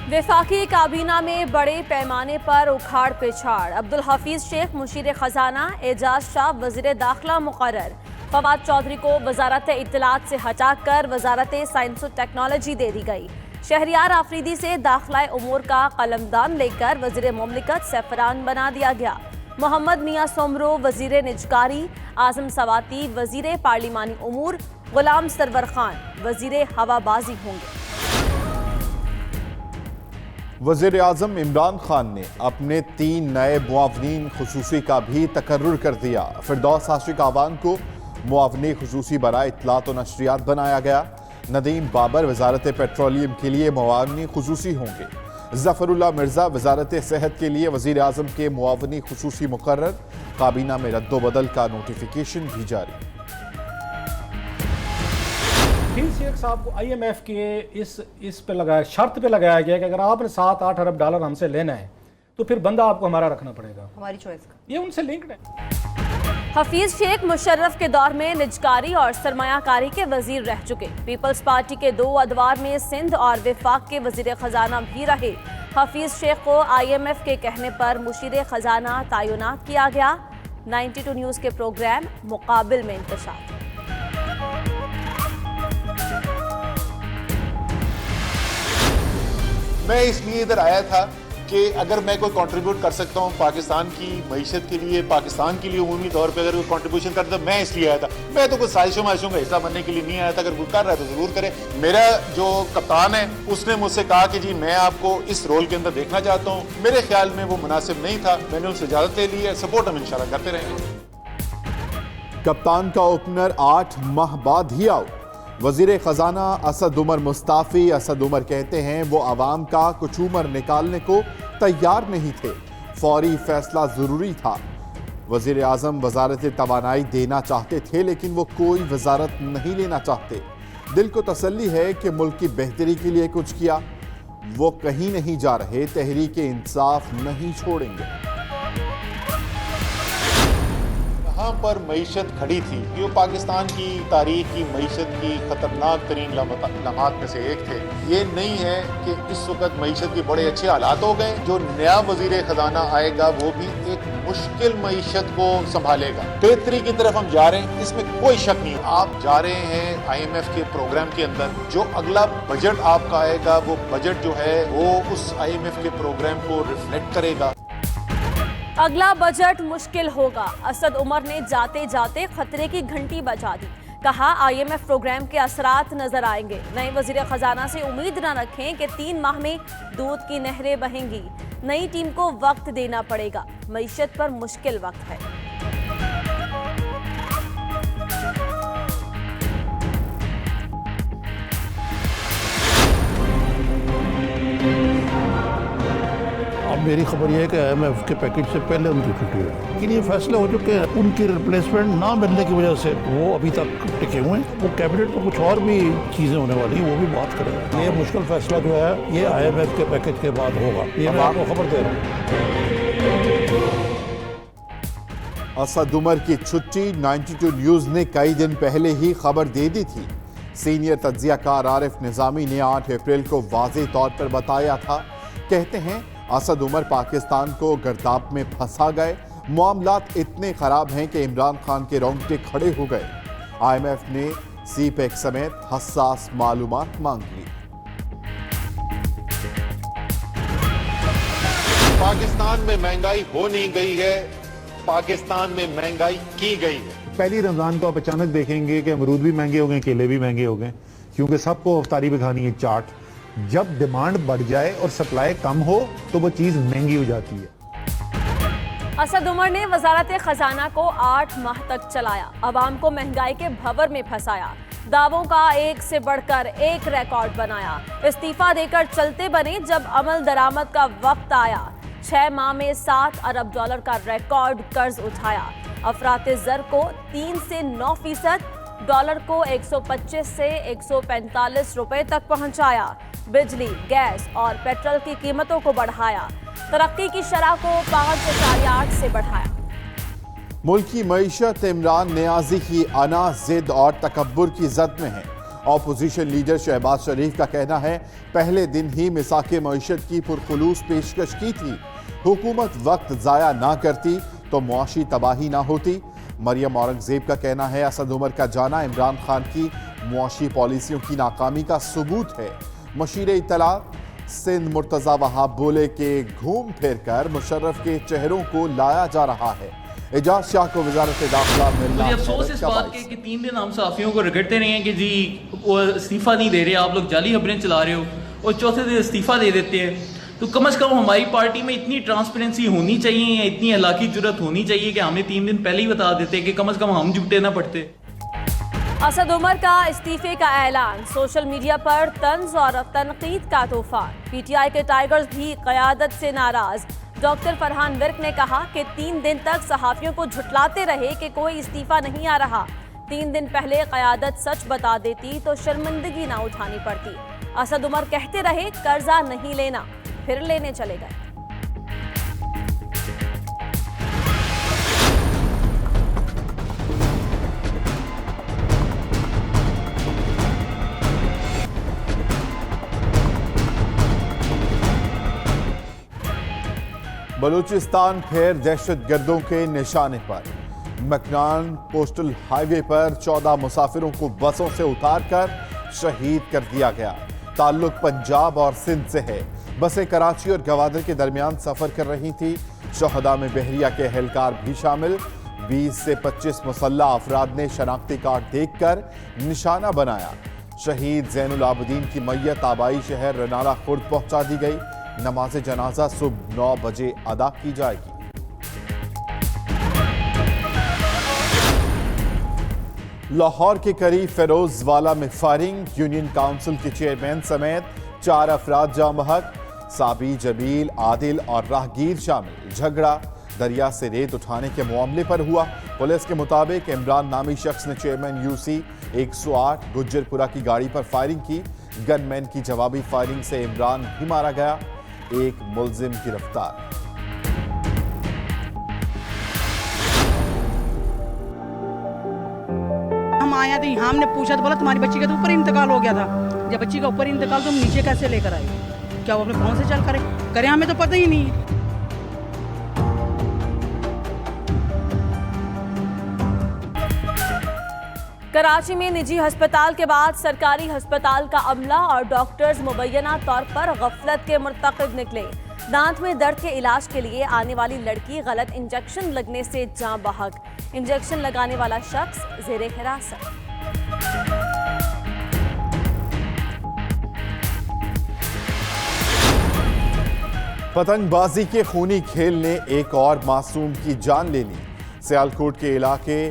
वफाकी काबीना में बड़े पैमाने पर उखाड़ पिछाड़। अब्दुल हफीज शेख मुशीर खजाना, एजाज शाह वजीर दाखिला मुकर्रर। फवाद चौधरी को वजारत इत्तलात से हटाकर वजारत साइंस और टेक्नोलॉजी दे दी गई। शहरियार आफरीदी से दाखिला उमूर का कलमदान लेकर वजीर मुमलिकत सफरान बना दिया गया। मोहम्मद मियाँ सोमरो वजीर निजकारी, आजम सवाती वजीर पार्लिमानी उमूर, गुलाम सरवर खान वजीर हवाबाजी होंगे। वज़ीर आज़म इमरान खान ने अपने 3 नए मुआवनीन खुसूसी का भी तकर्रुर कर दिया। फिरदौस आशिक आवान को मुआवनी खुसूसी बराए इत्तलात और नशरियात बनाया गया। नदीम बाबर वजारत पेट्रोलियम के लिए मुआवनी खुसूसी होंगे। ज़फ़रुल्लाह मिर्ज़ा वजारत सेहत के लिए वज़ीर आज़म के मुआवनी खुसूसी मुकर्रर। काबीना में रद्दोबदल का नोटिफिकेशन भी जारी। शेख साहब को IMF के इस पे लगाया, शर्त पे लगाया गया कि अगर आपने 7-8 अरब डॉलर हमसे लेना है तो फिर बंदा आपको हमारा रखना पड़ेगा, हमारी चॉइस का। ये उनसे लिंक्ड है। हफीज शेख मुशर्रफ के दौर में निजकारी और सरमायाकारी के वजीर रह चुके। पीपल्स पार्टी के 2 अदवार में सिंध और वफाक के वजीर खजाना भी रहे। हफीज शेख को IMF के कहने पर मुशीर खजाना तैनात किया गया। 92 न्यूज़ के प्रोग्राम मुकाबिल में इंतशार। मैं इसलिए इधर आया था कि अगर मैं कोई कंट्रीब्यूट कर सकता हूँ पाकिस्तान की मईशत के लिए, पाकिस्तान के लिए उमूमी तौर पे अगर कोई कंट्रीब्यूशन करता, मैं इसलिए आया था। मैं तो कोई साजिशों माइशों का हिस्सा बनने के लिए नहीं आया था। अगर कोई कर रहा है तो जरूर करे। मेरा जो कप्तान है उसने मुझसे कहा कि जी मैं आपको इस रोल के अंदर देखना चाहता हूँ। मेरे ख्याल में वो मुनासिब नहीं था, मैंने उनसे इजाजत ले ली है। सपोर्ट हम इंशाल्लाह करते रहेंगे। कप्तान का ओपनर 8 माह बाद ही आउट। वजीर खजाना असद उमर मुस्ताफी। असद उमर कहते हैं वो आवाम का कुचूमर निकालने को तैयार नहीं थे, फौरी फैसला जरूरी था। वजीर आजम वजारत तवानाई देना चाहते थे लेकिन वो कोई वजारत नहीं लेना चाहते। दिल को तसल्ली है कि मुल्क की बेहतरी के लिए कुछ किया। वो कहीं नहीं जा रहे, तहरीक इंसाफ नहीं छोड़ेंगे। यहाँ पर मईशत खड़ी थी, ये पाकिस्तान की तारीख की मईशत की खतरनाक तरीन लम्हात में से एक थे। ये नहीं है कि इस वक्त मईशत के बड़े अच्छे हालात हो गए। जो नया वजीर खजाना आएगा वो भी एक मुश्किल मईशत को संभालेगा। बेहतरी की तरफ हम जा रहे हैं, इसमें कोई शक नहीं। आप जा रहे हैं IMF के प्रोग्राम के अंदर। जो अगला बजट आपका आएगा वो बजट जो है वो उस IMF के प्रोग्राम को रिफ्लेक्ट करेगा। अगला बजट मुश्किल होगा। असद उमर ने जाते जाते खतरे की घंटी बजा दी। कहा IMF प्रोग्राम के असरात नजर आएंगे। नए वजीर खजाना से उम्मीद न रखें कि 3 माह में दूध की नहरें बहेंगी। नई टीम को वक्त देना पड़ेगा। मईशत पर मुश्किल वक्त है। मेरी खबर यह है कि IMF के पैकेज से पहले उनकी छुट्टी हुई, लेकिन ये फैसले हो चुके हैं। उनकी रिप्लेसमेंट ना मिलने की वजह से वो अभी तक टिके हुए हैं। वो कैबिनेट में कुछ और भी चीज़ें होने वाली हैं, वो भी बात करेंगे। ये मुश्किल फैसला जो है ये IMF के पैकेज के बाद होगा, ये मैं आपको खबर दे रहा हूँ। असद उमर की छुट्टी 92 न्यूज़ ने कई दिन पहले ही खबर दे दी थी। सीनियर तज्जियाकार आरिफ निज़ामी ने 8 अप्रैल को वाज़ेह तौर पर बताया था। कहते हैं असद उमर पाकिस्तान को गर्दाब में फंसा गए। मामलात इतने खराब हैं कि इमरान खान के रोंगटे खड़े हो गए। IMF ने CPEC समेत हसास मालूमात मांग ली। पाकिस्तान में महंगाई हो नहीं गई है, पाकिस्तान में महंगाई की गई है। पहली रमजान को आप अचानक देखेंगे कि अमरूद भी महंगे हो गए, केले भी महंगे हो गए, क्योंकि सबको अफ्तारी पे खानी है चाट। जब डिमांड बढ़ जाए और सप्लाई कम हो तो वो चीज महंगी हो जाती है। असद उमर ने वजारत खजाना को 8 माह तक चलाया। अवाम को महंगाई के भंवर में फंसाया। दावों का एक से बढ़कर एक रिकॉर्ड बनाया। इस्तीफा देकर चलते बने जब अमल दरामद का वक्त आया। 6 माह में 7 अरब डॉलर का रिकॉर्ड कर्ज उठाया। अफरात ज़र को 3 से 9%, डॉलर को 125 से 145 रुपए तक पहुंचाया। बिजली, गैस और पेट्रोल की कीमतों को बढ़ाया। तरक्की की शरह को 5.8 से बढ़ाया। मुल्क की मईशत इमरान नियाजी की अना, जिद और तकब्बुर की जद में है। ऑपोजिशन लीडर शहबाज शरीफ का कहना है पहले दिन ही मिसाके मईशत की पुरखुलूस पेशकश की थी। हुकूमत वक्त जाया ना करती तो मुआशी तबाही ना होती। मरियम औरंगजेब का कहना है असद उमर का जाना इमरान खान की मुआशी पॉलिसियों की नाकामी का सबूत है। मशीर इत्तला सिंध मुर्तजा वहाब बोले कि घूम फिर कर मुशर्रफ के चेहरों को लाया जा रहा है। एजाज शाह को वजारत दाखिला मिलना अफसोस इस बात के कि 3 दिन हम सहाफियों को रगड़ते रहे हैं कि जी वो इस्तीफा नहीं दे रहे, आप लोग जाली खबरें चला रहे हो, और चौथे दिन इस्तीफा दे देते हैं। तो कम से कम हमारी पार्टी में इतनी ट्रांसपेरेंसी होनी चाहिए या इतनी अलाकी जुर्रत होनी चाहिए कि हमें 3 दिन पहले ही बता देते कि कम से कम हम जुटे ना पड़ते। असद उमर का इस्तीफे का ऐलान, सोशल मीडिया पर तंज और तनकीद का तूफान। पीटीआई के टाइगर्स भी क़यादत से नाराज। डॉक्टर फरहान विर्क ने कहा कि 3 दिन तक सहाफियों को झुठलाते रहे कि कोई इस्तीफा नहीं आ रहा। 3 दिन पहले क़यादत सच बता देती तो शर्मिंदगी ना उठानी पड़ती। असद उमर कहते रहे कर्जा नहीं लेना, फिर लेने चले गए। बलूचिस्तान फिर दहशतगर्दों के निशाने पर। मकनान कोस्टल हाईवे पर 14 मुसाफिरों को बसों से उतारकर शहीद कर दिया गया। ताल्लुक पंजाब और सिंध से है। बसें कराची और गवादर के दरमियान सफर कर रही थी। शहदा में बहरिया के एहलकार भी शामिल। 20 से 25 मुसल्ला अफराद ने शनाख्ती कार्ड देखकर निशाना बनाया। शहीद जैनुल आबदीन की मैयत आबाई शहर रनाला खुर्द पहुंचा दी गई। नमाज जनाजा सुबह 9 बजे अदा की जाएगी। लाहौर के करीब फिरोजवाला में फायरिंग। यूनियन काउंसिल के चेयरमैन समेत 4 अफराद जाँ बहक। साबी, जमील, आदिल और राहगीर शामिल। झगड़ा दरिया से रेत उठाने के मामले पर हुआ। पुलिस के मुताबिक इमरान नामी शख्स ने चेयरमैन यूसी 108 गुज्जरपुरा की गाड़ी पर फायरिंग की। गनमैन की जवाबी फायरिंग से इमरान भी मारा गया। एक मुलजिम गिरफ्तार। हम आया तो यहाँ हमने पूछा तो बोला तुम्हारी बच्ची का तो ऊपर इंतकाल हो गया था। जब बच्ची का ऊपर इंतकाल तो हम नीचे कैसे लेकर आए? क्या वो अपने पाँव से चल करें हमें तो पता ही नहीं है। कराची में निजी अस्पताल के बाद सरकारी अस्पताल का अमला और डॉक्टर्स मुबैना तौर पर गफलत के मुर्तकिब निकले। दांत में दर्द के इलाज के लिए आने वाली लड़की गलत इंजेक्शन लगने से जाँ बहक। इंजेक्शन लगाने वाला शख्स जेरे हिरासत। पतंगबाजी के खूनी खेल ने एक और मासूम की जान ले ली। सियालकोट के इलाके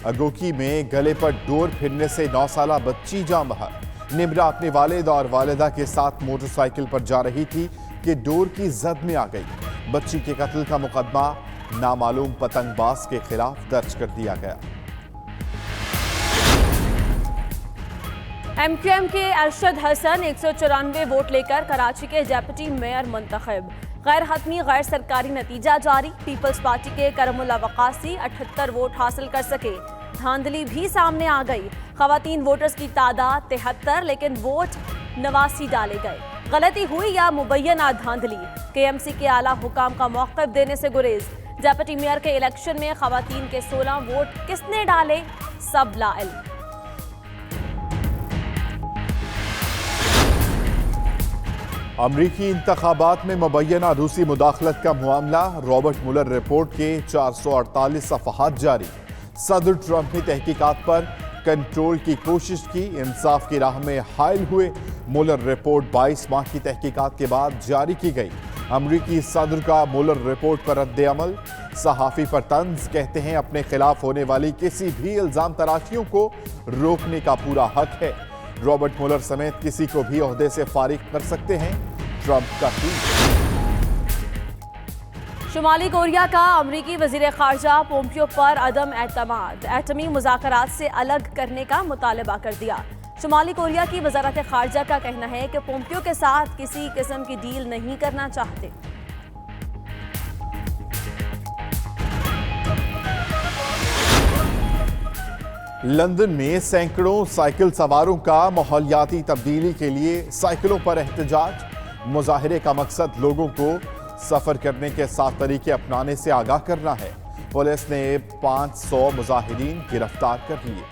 अगोकी में गले पर डोर फिरने से 9 साला बच्ची जाँ बहक। निमरा अपने वालिद और वालिदा के साथ मोटरसाइकिल पर जा रही थी कि डोर की जद में आ गई। बच्ची के कत्ल का मुकदमा नामालूम पतंगबाज के खिलाफ दर्ज कर दिया गया। एमक्यूएम के अरशद हसन 194 वोट लेकर कराची के डेप्यूटी मेयर मुंतखब। गैर हतमी गैर सरकारी नतीजा जारी। पीपल्स पार्टी के करमुल्ला वकासी 78 वोट हासिल कर सके। धांधली भी सामने आ गई। खवातीन वोटर्स की तादाद 73, लेकिन वोट 89 डाले गए। गलती हुई या मुबैना धांधली? केएमसी के आला हुकाम का मौक़िफ़ देने से गुरेज। डेप्यूटी मेयर के इलेक्शन में खवातीन के 16 वोट किसने डाले? सब लाइल्म। अमरीकी इंतखाबात में मुबैना रूसी मुदाखलत का मामला। रॉबर्ट मुलर रिपोर्ट के 448 सफ़हात जारी। सदर ट्रंप ने तहकीकात पर कंट्रोल की कोशिश की, इंसाफ की राह में हायल हुए। मुलर रिपोर्ट 22 माह की तहकीकात के बाद जारी की गई। अमरीकी सदर का मुलर रिपोर्ट पर रद्द अमल। सहाफ़ी पर तंज, कहते हैं अपने खिलाफ होने वाली किसी भी इल्ज़ाम तराशियों को रोकने का पूरा हक है। रॉबर्ट मुलर समेत किसी को भी ओहदे से फारिग कर सकते हैं ट्रंप का ट्वीट। शुमाली कोरिया का अमरीकी वज़ीर ख़ारजा पोम्पियो पर अदम एतमाद। एटमी मुज़ाकरात से अलग करने का मुतालबा कर दिया। शुमाली कोरिया की वज़ारत ख़ारजा का कहना है कि पोम्पियो के साथ किसी किस्म की डील नहीं करना चाहते। लंदन में सैकड़ों साइकिल सवारों का माहौलियाती तब्दीली के लिए साइकिलों पर एहतजाज। मुजाहिरे का मकसद लोगों को सफर करने के साफ तरीके अपनाने से आगाह करना है। पुलिस ने 500 मुजाहिरीन गिरफ्तार कर लिए।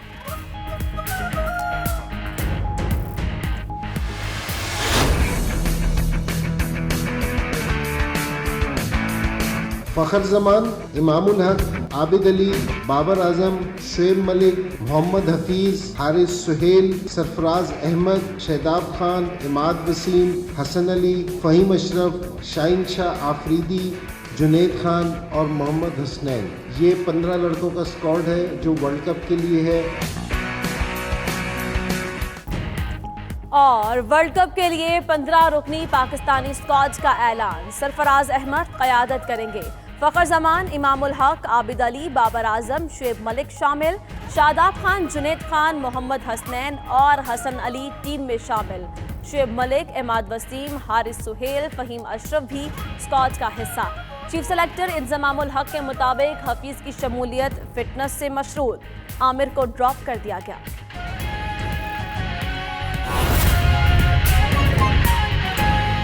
फ़खर जमान, इमामुल हक, आबिद अली, बाबर आजम, शुएब मलिक, मोहम्मद हफीज, हारिस सुहेल, सरफराज अहमद, शहदाब खान, इमाद वसीम, हसन अली, फ़हीम अशरफ, शाहीन शाह आफरीदी, जुनैद खान और मोहम्मद हसनैन, ये 15 लड़कों का स्क्वाड है जो वर्ल्ड कप के लिए है। और वर्ल्ड कप के लिए 15 रुकनी पाकिस्तानी स्क्वाड का ऐलान। सरफराज अहमद क़यादत करेंगे। फ़खर जमान, इमामुल हक, आबिद अली, बाबर आजम, शुएब मलिक शामिल। शादाब खान, जुनैद खान, मोहम्मद हसनैन और हसन अली टीम में शामिल। शुएब मलिक, इमाद वसीम, हारिस सुहेल, फ़हीम अशरफ भी स्क्वाड का हिस्सा। चीफ सेलेक्टर इंजमामुल हक के मुताबिक हफीज़ की शमूलियत फिटनेस से मशरूत। आमिर को ड्रॉप कर दिया गया।